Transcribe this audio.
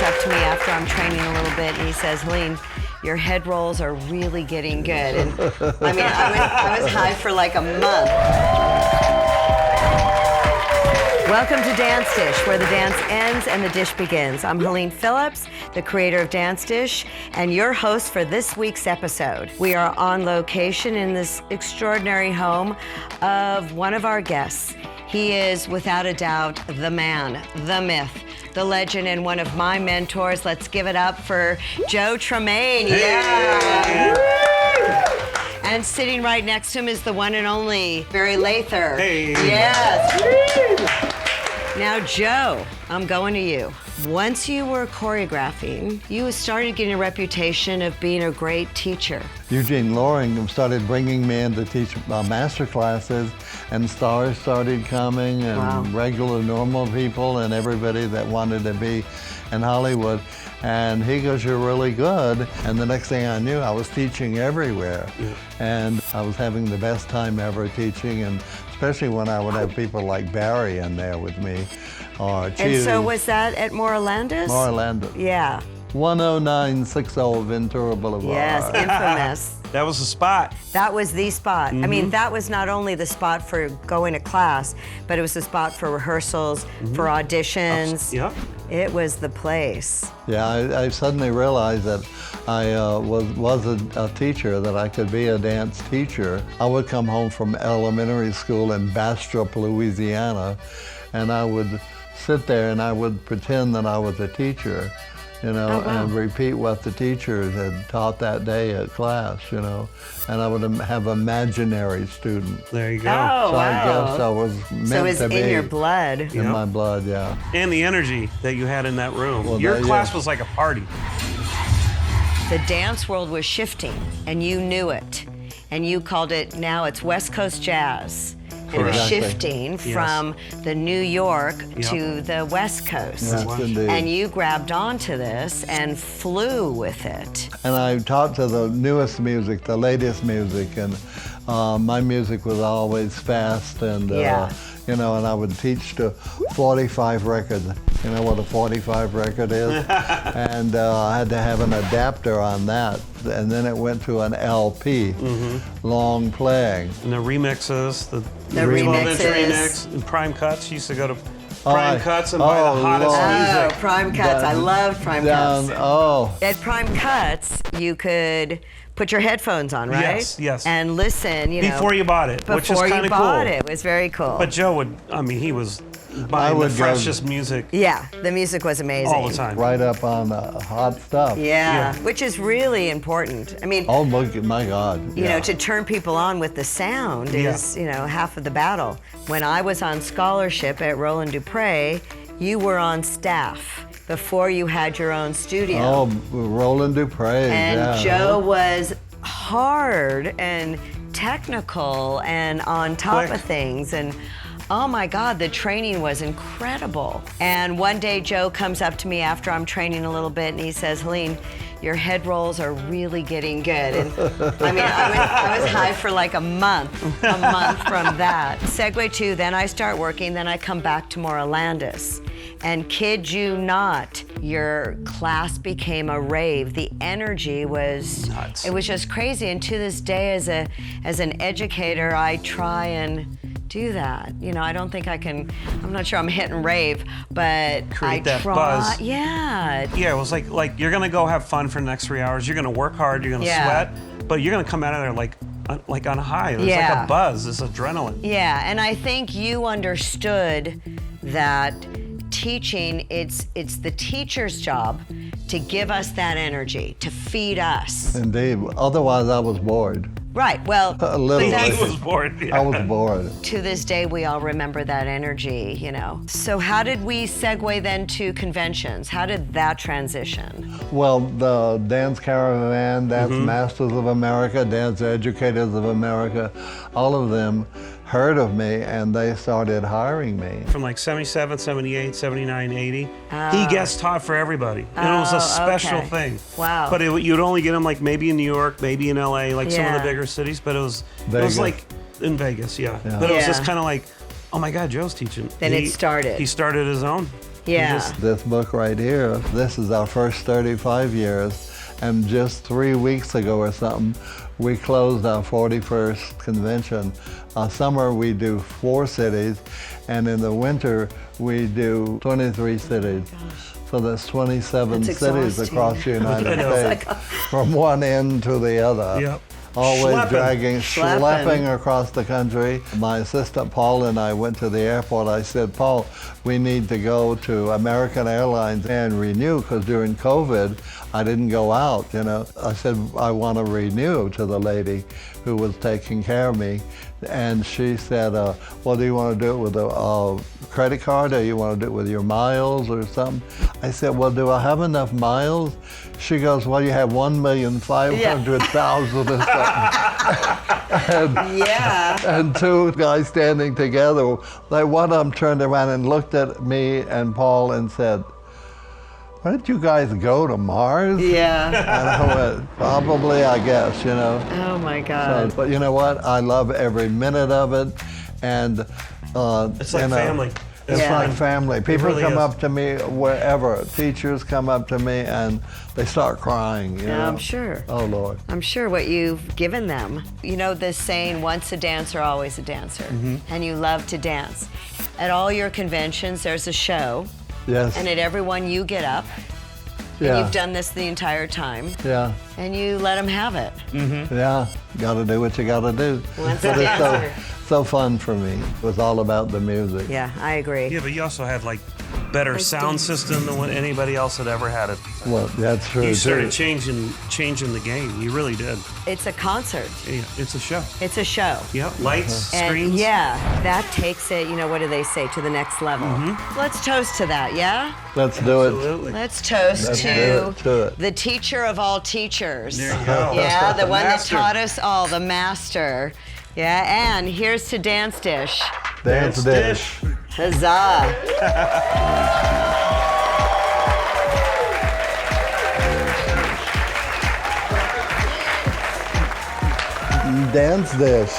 up to me after I'm training a little bit, and he says, Helene, your head rolls are really getting good. And I mean, I was high for like a month. Welcome to Dance Dish, where the dance ends and the dish begins. I'm Helene Phillips, the creator of Dance Dish, and your host for this week's episode. We are on location in this extraordinary home of one of our guests. He is, without a doubt, the man, the myth, the legend, and one of my mentors. Let's give it up for Joe Tremaine. Hey. Yeah. And sitting right next to him is the one and only Barry Lather. Hey. Yes. Now, Joe, I'm going to you. Once you were choreographing, you started getting a reputation of being a great teacher. Eugene Loring started bringing me in to teach master classes, and stars started coming, and regular normal people and everybody that wanted to be in Hollywood. And he goes, you're really good. And the next thing I knew, I was teaching everywhere. Yeah. And I was having the best time ever teaching, and especially when I would have people like Barry in there with me. Or And so was that at Morelandis? Morelandis. Yeah. 10960 Ventura Boulevard. Yes, infamous. That was the spot. That was the spot. I mean, that was not only the spot for going to class, but it was the spot for rehearsals, for auditions. Yep. It was the place. Yeah, I suddenly realized that I was a teacher, that I could be a dance teacher. I would come home from elementary school in Bastrop, Louisiana, and I would sit there and I would pretend that I was a teacher, you know, and repeat what the teachers had taught that day at class, you know, and I would have imaginary students. There you go. Oh, So wow. I guess I was meant So it was to be. in your blood. In my blood, yeah. And the energy that you had in that room. Well, Your that- class yeah. was like a party. The dance world was shifting, and you knew it. And you called it, now it's West Coast Jazz. And it was Exactly. shifting from the New York to the West Coast. Yes, indeed. And you grabbed onto this and flew with it. And I taught to the newest music, the latest music, and my music was always fast, and you know, and I would teach to 45 records. You know what a 45 record is? And I had to have an adapter on that, and then it went to an LP, long playing. And the remixes, the remixes. 12-inch remix, and Prime Cuts. You used to go to Prime Cuts and buy the hottest Oh, music. Prime Cuts. I loved Prime Cuts. Oh, At Prime Cuts, you could put your headphones on, right? Yes, yes. And listen, you know. Before you bought it, which is Before kind you of cool. bought it. It was very cool. But Joe would, I mean, he was buying the would go- freshest music yeah, the music was amazing. all the time. right up on hot stuff. Yeah, which is really important. I mean, Oh my God. you know, to turn people on with the sound is, you know, half of the battle. When I was on scholarship at Roland Dupre, you were on staff before you had your own studio. Oh, Roland Dupre. And yeah. Joe was hard and technical and on top Quick. of things. And oh my God, the training was incredible. And one day Joe comes up to me after I'm training a little bit and he says, Helene, your head rolls are really getting good. And I mean, I was high for like a month from that. Segue to, then I start working, then I come back to Morelandis. And kid you not, your class became a rave. The energy was nuts. It was just crazy. And to this day, as an educator, I try and do that. You know, I don't think I can. I'm not sure I'm hit and rave, but Create I that try. buzz. Yeah. Yeah, it was like you're gonna go have fun for the next 3 hours. You're gonna work hard. You're gonna sweat, but you're gonna come out of there like on a high. There's like a buzz. This adrenaline. Yeah, and I think you understood that teaching, it's the teacher's job to give us that energy, to feed us. Indeed. Otherwise, I was bored. Right, well, A little. but He that's- was bored. Yeah. I was bored. to this day, we all remember that energy, you know. So how did we segue then to conventions? How did that transition? Well, the Dance Caravan, Dance Masters of America, Dance Educators of America, all of them heard of me and they started hiring me. From like 77, 78, 79, 80. He guest taught for everybody. And it was a special thing. Wow. But you'd only get him like maybe in New York, maybe in LA, like some of Yeah. the bigger cities. But it was Vegas. like in Vegas, yeah. But it was just kind of like, oh my God, Joe's teaching. Then it started. He started his own. Yeah. This book right here, this is our first 35 years, and just 3 weeks ago or something, we closed our 41st convention. Summer we do 4 cities, and in the winter we do 23 cities. So that's 27 cities across the United States, from one end to the other. Yep. Always Schlepping. schlepping across the country. My assistant Paul and I went to the airport. I said, Paul, we need to go to American Airlines and renew, because during COVID, I didn't go out, you know. I said, I want to renew to the lady who was taking care of me. And she said, well, do you want to do it with a credit card, or you want to do it with your miles or something? I said, well, do I have enough miles? She goes, well, you have 1,500,000 or something. And 2 guys standing together. Like, one of them turned around and looked at me and Paul and said, why don't you guys go to Mars? Yeah. And I went, probably, I guess, you know. Oh my God. So, but you know what? I love every minute of it, and it's like family. It's like family. People really come is. up to me wherever. Teachers come up to me and they start crying. You know? I'm sure. Oh Lord. I'm sure what you've given them. You know this saying, once a dancer, always a dancer. And you love to dance. At all your conventions, there's a show. Yes. And at every one you get up. Yeah. And you've done this the entire time. Yeah. And you let them have it. Yeah. Got to do what you got to do. Once a But it's dancer. so fun for me. It was all about the music. Yeah, I agree. Yeah, but you also have like better sound system than what anybody else had ever had it. Well, that's true. You started too. changing the game. You really did. It's a concert. Yeah, it's a show. It's a show. Yeah, lights, And screens. yeah, that takes it, you know, what do they say, to the next level. Let's toast to that, yeah? Let's do it. Absolutely. Let's toast Let's to do it. the teacher of all teachers. There you go. Yeah, the one that Master. taught us all, the master. Yeah, and here's to Dance Dish. Dance dish. Huzzah. Dance dish.